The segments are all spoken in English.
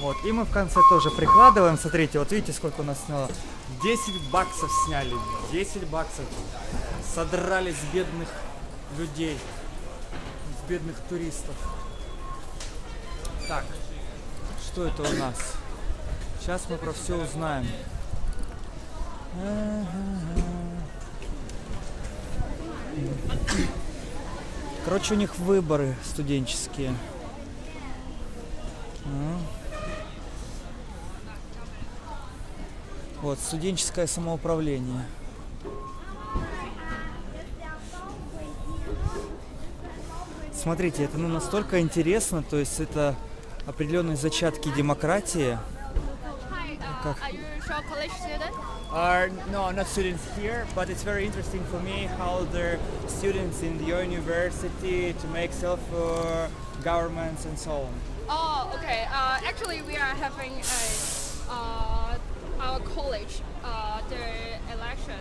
Вот, и мы в конце тоже прикладываем. Смотрите, вот видите, сколько у нас сняло? 10 баксов сняли. 10 баксов. Содрали с бедных людей. С бедных туристов. Так, что это у нас? Сейчас мы про все узнаем. Короче, у них выборы студенческие. Вот, студенческое самоуправление. Смотрите, это настолько интересно, то есть это определенные зачатки демократии. Как... No, not students here, but it's very interesting for me how the students in your university to make self-governments and so on. Oh, okay. Actually, we are having our college, the election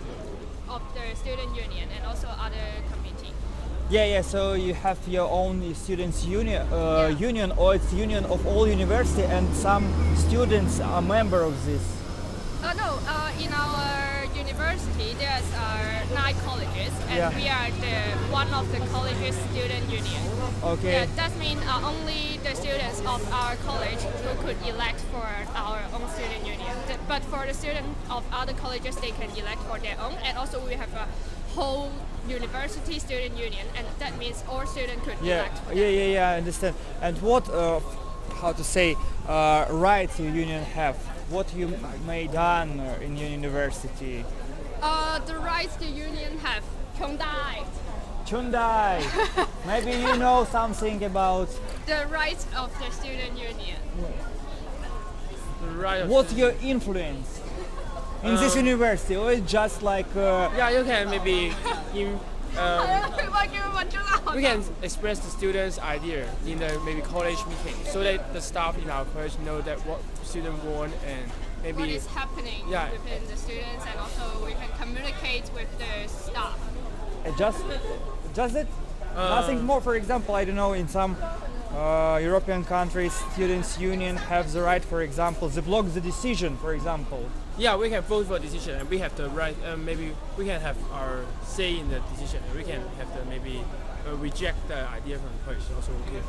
of the student union and also other committee. Yeah. So you have your own students' union, union, or it's union of all university, and some students are member of this. No, in our university there's 9 colleges, and we are one of the colleges student union. Okay. Yeah, that means only the students of our college who could elect for our own student union. But for the students of other colleges, they can elect for their own. And also we have a whole university student union, and that means all students could elect. Yeah, I understand. And what, how to say, rights your union have? What you may done in your university? The rights the union have. Chundai. Maybe you know something about the rights of the student union. The right of what's your influence in this university, or it's just like? Yeah, you can maybe we can express the students' idea in the maybe college meeting, so that the staff in our college know that what students want and maybe what is happening within the students, and also we can communicate with the staff. Just it? Nothing more. For example, I don't know, in some European countries, students' union have the right, for example, to block the decision, for example. Yeah, we can vote for decision, and we have the right. Maybe we can have our say in the decision. We can have the maybe reject the idea from the college. Also, okay.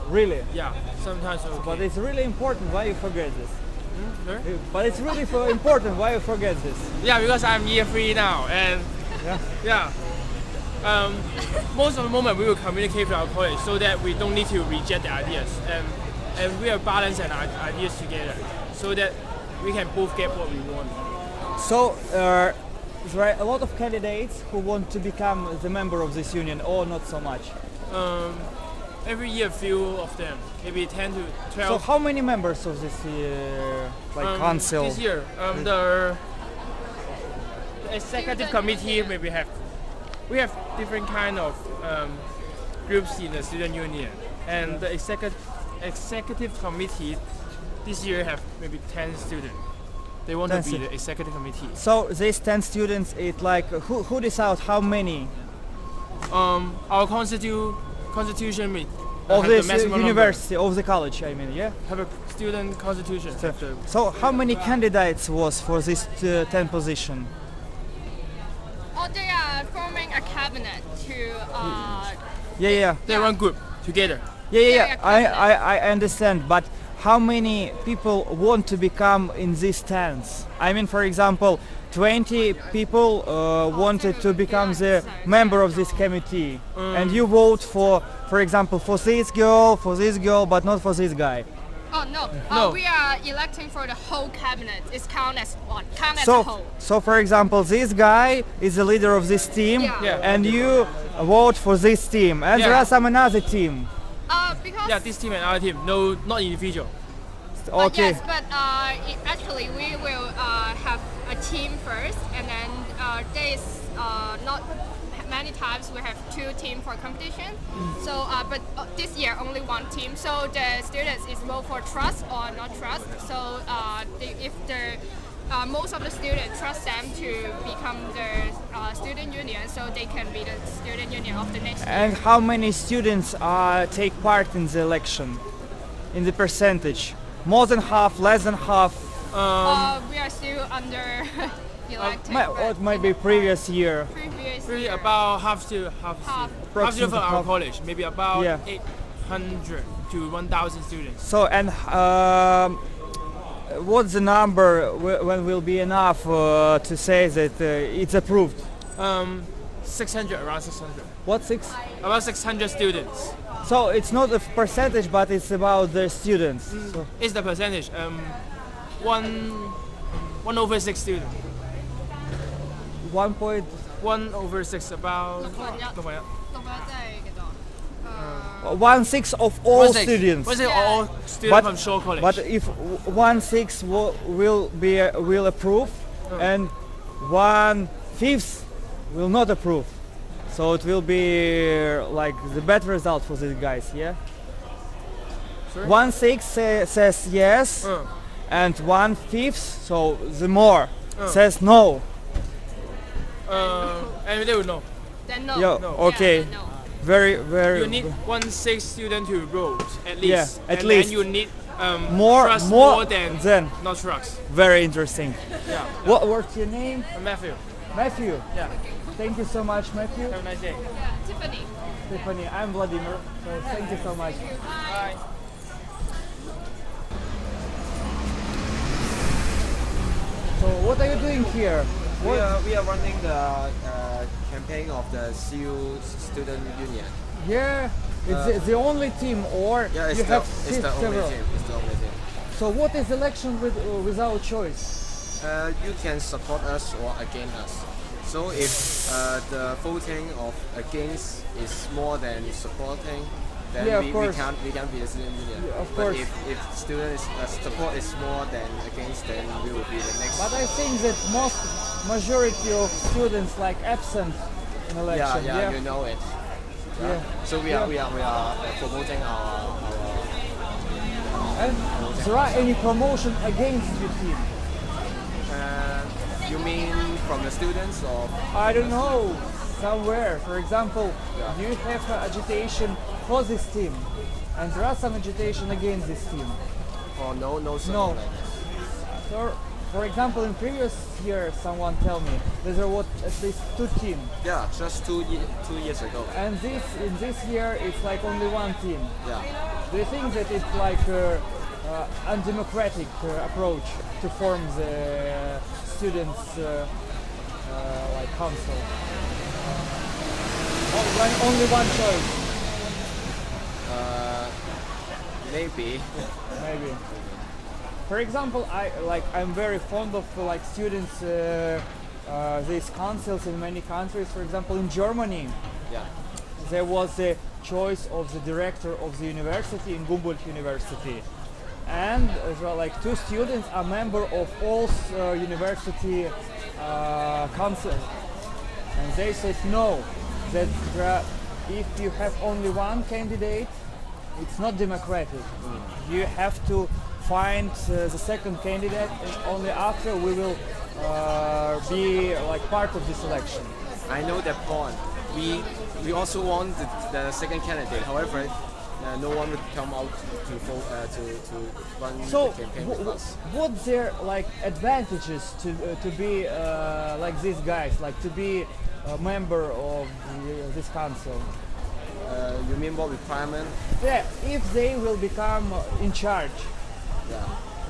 Really? Yeah, sometimes. Okay. But it's really important. Why you forget this? Sorry? But it's really important. Why you forget this? Yeah, because I'm year 3 now, and yeah. Most of the moment we will communicate with our college so that we don't need to reject the ideas, and we are balancing ideas together so that we can both get what we want. So there are a lot of candidates who want to become the member of this union, or not so much? Every year, few of them, maybe 10 to 12. So how many members of this council? This year, the executive committee maybe we have different kind of groups in the student union, and the executive committee this year have maybe 10 students. They want to be the executive committee. So these 10 students, it like who decides how many? Our constitution of this university, number. of the college, I mean, yeah? Have a student constitution. So how many candidates was for this 10 position? Oh, they are forming a cabinet to. They run group together. Yeah. I understand, but how many people want to become in these tents? I mean, for example, 20 people wanted to become the member of this committee, and you vote for example, for this girl, but not for this guy. Oh no. We are electing for the whole cabinet. It's count as one. Count as a whole. So for example, this guy is the leader of this team, and you vote for this team, and there are some another team. Because this team and our team. No, not individual. Okay. Yes, but actually we will have a team first, and then there is not many times we have 2 teams for competition. So, but this year only 1 team. So the students is vote for trust or not trust. So if most of the students trust them to become the student union, so they can be the student union of the next year. And how many students take part in the election, in the percentage? More than half, less than half. We are still under elected. Or it might be previous year. Previous Really year. about half to Half. half to for our half. college, maybe about Yeah. 800 to 1,000 students. So and what's the number when will be enough to say that it's approved? 600, around 600. What, 6? About 600 students. So it's not a percentage, but it's about the students. So It's the percentage. 1/6 students. 1 point. 1/6 about. 6/1即係幾多？ 1/6 of all students. Was it all students But- from Shaw College? But if 1/6 will approve, and 1/5 will not approve, so it will be like the bad result for these guys. Yeah. Sorry? 1/6 says yes, and 1/5, so the more says no. And they will know. Then no. Yo, No. okay, Yeah, no. very. You need 1/6 student to vote at least. Yeah, at and least. then you need More trust more than than not trust. very interesting. Yeah. What's your name? Matthew. Matthew. Yeah. Thank you so much, Matthew. Have a nice day. Yeah, Tiffany. Tiffany, I'm Vladimir. So thank you so much. Bye. So what are you doing here? We are running the campaign of the CU Student Union. Yeah, it's the only team, or Yeah, it's you the, have it's the only several. team. It's the only team. So what is election without choice? You can support us or against us. So if the voting of against is more than supporting, then Yeah, of we course. can't be the student union. Yeah, of but course. if student support is more than against, then we will be the next. But I think that majority of students like absent in election. yeah, you know it. Yeah. So we are promoting our And there are any promotion against your team? you mean from the students or? I don't know, somewhere. For example, Yeah. you have agitation for this team, and there are some agitation against this team. Or no, No. something like that. So, for example, in previous year, someone tell me that there was at least 2 teams, Yeah, just 2 years ago. and in this year it's like only 1 team. Yeah. Do you think that it's like undemocratic approach to form the students like council? Only one choice, Maybe. maybe. For example, I'm very fond of like students these councils in many countries. For example, in Germany, Yeah. there was a choice of the director of the university in Humboldt University, and as well, like 2 students are member of all university council, and they said no, that if you have only one candidate, it's not democratic. You have to find the second candidate, and only after we will be like part of this election. I know that point. We also want the second candidate. However, no one would come out to vote to run So, the campaign with us. what's their like advantages to be like these guys, like to be a member of this council? You mean what requirement? Yeah, if they will become in charge, Yeah.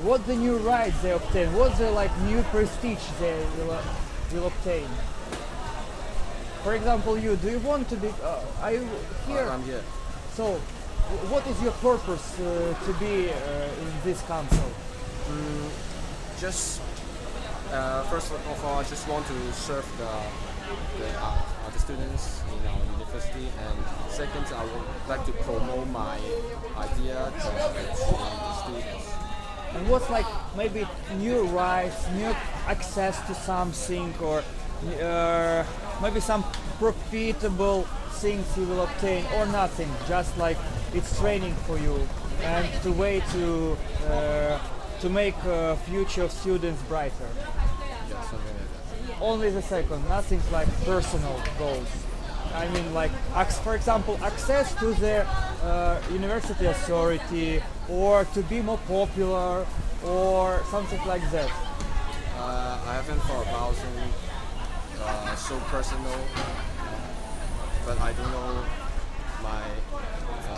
what the new rights they obtain? What's the like new prestige they will obtain? For example, do you want to be? Are you here? I'm here. So, what is your purpose to be in this council? Just first of all, I just want to serve the students in our university, and second, I would like to promote my idea to the students. And what's like maybe new rights, new access to something, or maybe some profitable things you will obtain, or nothing, just like it's training for you and the way to make future of students brighter. Yeah, something like that. Only the second, nothing like personal goals. I mean, like, for example, access to the university authority, or to be more popular, or something like that? I haven't thought about something so personal, but I don't know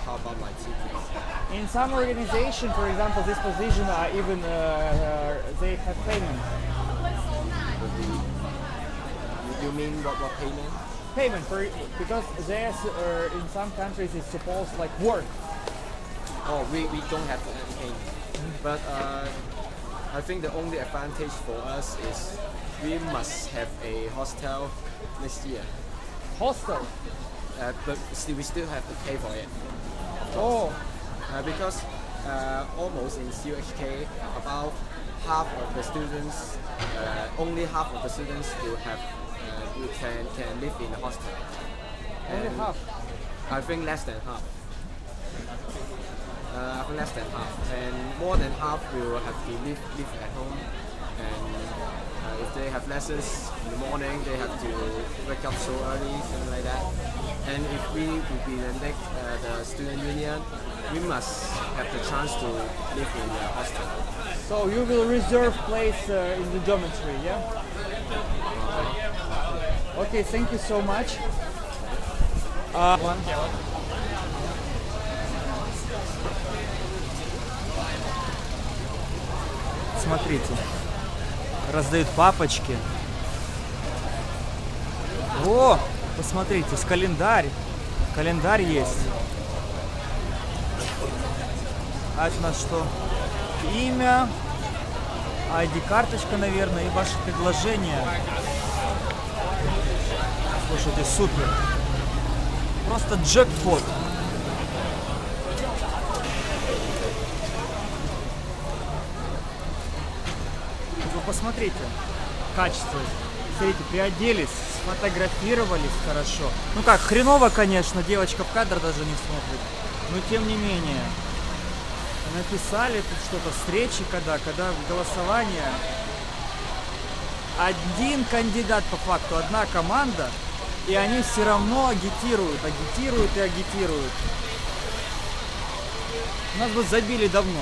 how about my teachers. In some organization, for example, this position are even they have payment. You mean what payment? Payment because there's in some countries it's supposed like work. Oh, we don't have any payment. But I think the only advantage for us is we must have a hostel next year. Hostel. But we still have to pay for it. Oh. Because almost in CUHK, about half of the students, only half of the students will have can live in the hostel. Only half. I think less than half. Less than half, and more than half will have to live at home. And if they have lessons in the morning, they have to wake up so early, something like that. And if we will be the student union, we must have the chance to live in the hostel. So you will reserve place in the dormitory, yeah? Okay, thank you so much. Смотрите, раздают папочки. О, посмотрите, с календарь. Календарь есть. А это у нас что? Имя, ID-карточка, наверное, и ваше предложение. Слушайте, супер. Просто джекпот. Вы посмотрите, качество. Смотрите, приоделись, сфотографировались хорошо. Ну как, хреново, конечно, девочка в кадр даже не смотрит. Но тем не менее. Написали тут что-то, встречи когда голосование. Один кандидат по факту, одна команда, и они все равно агитируют и агитируют. Нас бы забили давно.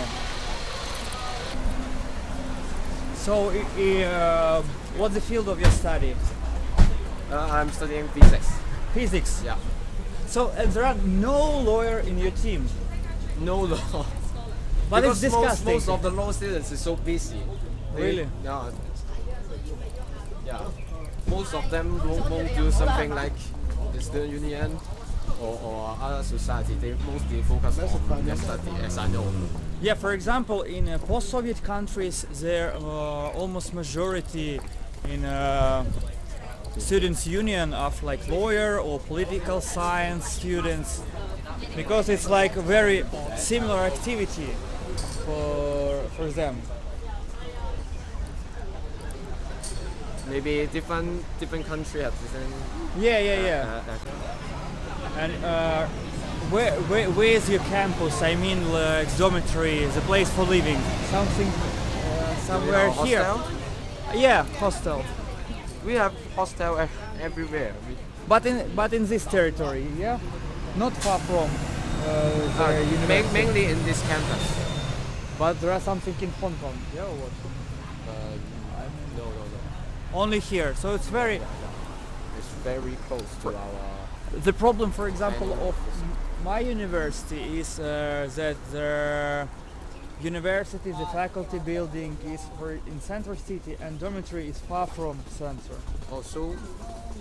So, what's the field of your study? I'm studying physics. Physics? Yeah. So, there are no lawyer in your team? No law. But because it's disgusting. Most of the law students is so busy. Really? Yeah. Most of them won't do something like the student union or other society. They mostly focus on their study, as I know. Yeah, for example, in post-Soviet countries, there almost majority in students' union of like lawyer or political science students, because it's like a very similar activity for them. Maybe different country have different. Yeah. And where is your campus? I mean, like dormitory, the place for living. Something somewhere here. Hostel? Yeah, hostel. We have hostel everywhere. But in this territory, yeah, not far from the university. Mainly in this campus. But there are something in Hong Kong, yeah, or what? No. Only here, so it's very. It's very close to our. The problem, for example, of my university is that the university, the faculty building is in center city, and dormitory is far from center. Oh, so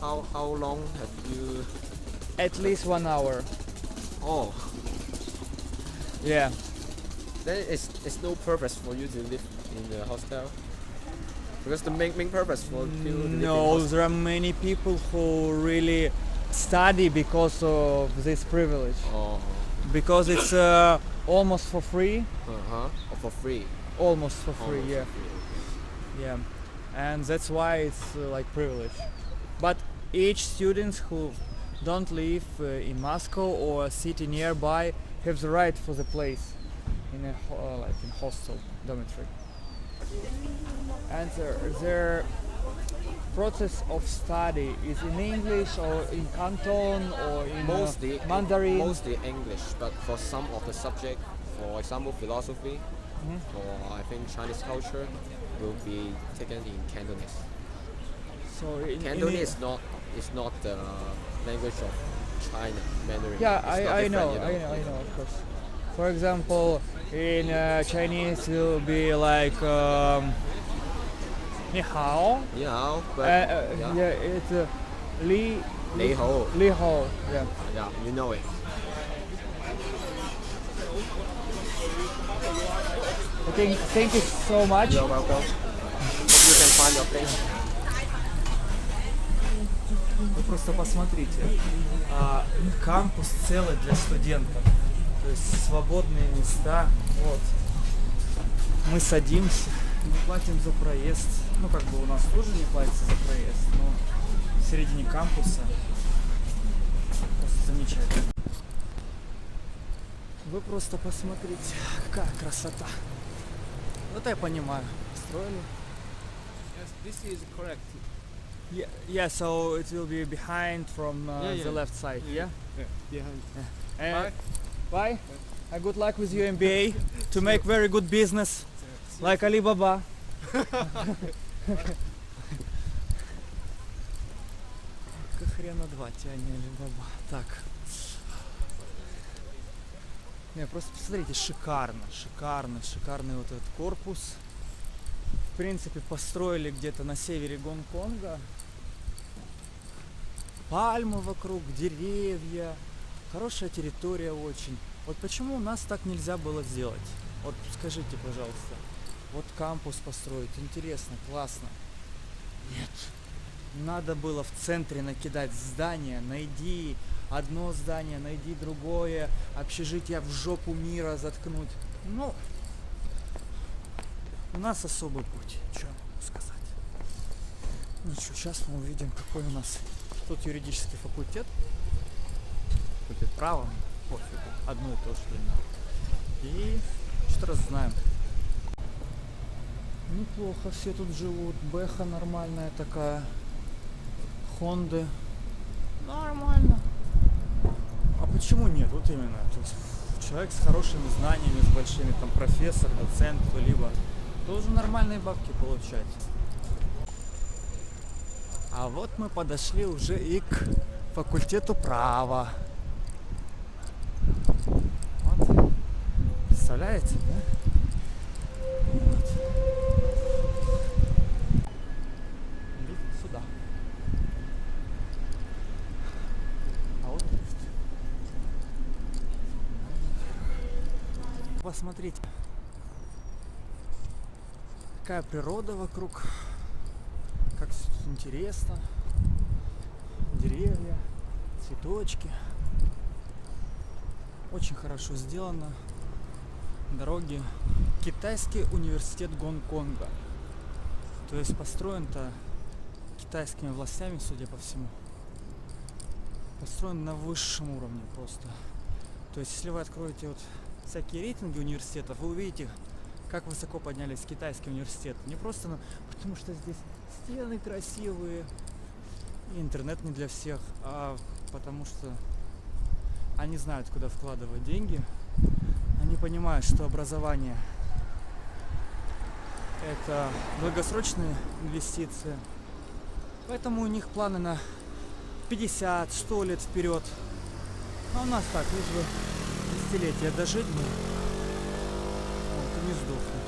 how long have you? At least 1 hour. Oh, Yeah. then it's no purpose for you to live in the hostel. Because the main purpose for you to live in No, hostel. there are many people who really study because of this privilege. Oh, Because it's almost for free. or for free. Almost for free, Almost yeah. for free. Yeah. And that's why it's like privilege. But each students who don't live in Moscow or a city nearby have the right for the place in a like in hostel dormitory. And process of study is in English or in Canton or in Mandarin? Mostly English, but for some of the subject, for example, philosophy, or I think Chinese culture, will be taken in Cantonese. So Cantonese is not the language of China, Mandarin. Yeah, It's not I different, know, you I know, of course. For example, in Chinese will be like 你好. Yeah, but Yeah, it's Li Hou. Yeah. Yeah, you know it. Thank you so much. You're welcome. Hope you can find your place. Вы просто посмотрите, кампус целый для студентов, то есть свободные места, вот. Мы садимся, не платим за проезд, ну как бы у нас тоже не платится за проезд, но в середине кампуса просто замечательно. Вы просто посмотрите, какая красота. Вот я понимаю, строили. Yes, this is correct. Yeah, so it will be behind from the left side, yeah? Yeah, behind. Bye. Good luck with your MBA to make very good business, like Alibaba. Хрена два тяни Алибаба. Так. Не, просто посмотрите, шикарный вот этот корпус. В принципе, построили где-то на севере Гонконга. Пальмы вокруг, деревья. Хорошая территория очень. Вот почему у нас так нельзя было сделать? Вот скажите, пожалуйста. Вот кампус построить. Интересно, классно. Нет. Надо было в центре накидать здания. Найди одно здание, найди другое. Общежитие в жопу мира заткнуть. Ну, у нас особый путь. Что я могу сказать? Ничего, сейчас мы увидим, какой у нас. Тут юридический факультет. Факультет права. Пофигу. Одно и то же. И что-то раззнаем. Неплохо все тут живут. Бэха нормальная такая. Хонды. Нормально. А почему нет? Вот именно. То есть человек с хорошими знаниями, с большими, там, профессор, доцент, кто-либо, должен нормальные бабки получать. А вот мы подошли уже и к факультету права. Вот. Представляете, да? Вот. Идут сюда. А вот лифт. Посмотрите, какая природа вокруг, как все тут интересно. Деревья, цветочки. Очень хорошо сделано. Дороги. Китайский университет Гонконга. То есть построен-то китайскими властями, судя по всему. Построен на высшем уровне просто. То есть если вы откроете вот всякие рейтинги университетов, вы увидите, как высоко поднялись китайские университеты. Не просто, потому что здесь стены красивые, и интернет не для всех, а потому что они знают, куда вкладывать деньги. Они понимают, что образование – это долгосрочные инвестиции. Поэтому у них планы на 50-100 лет вперед. А у нас так, лишь бы десятилетия дожить, вот, и не сдохнуть.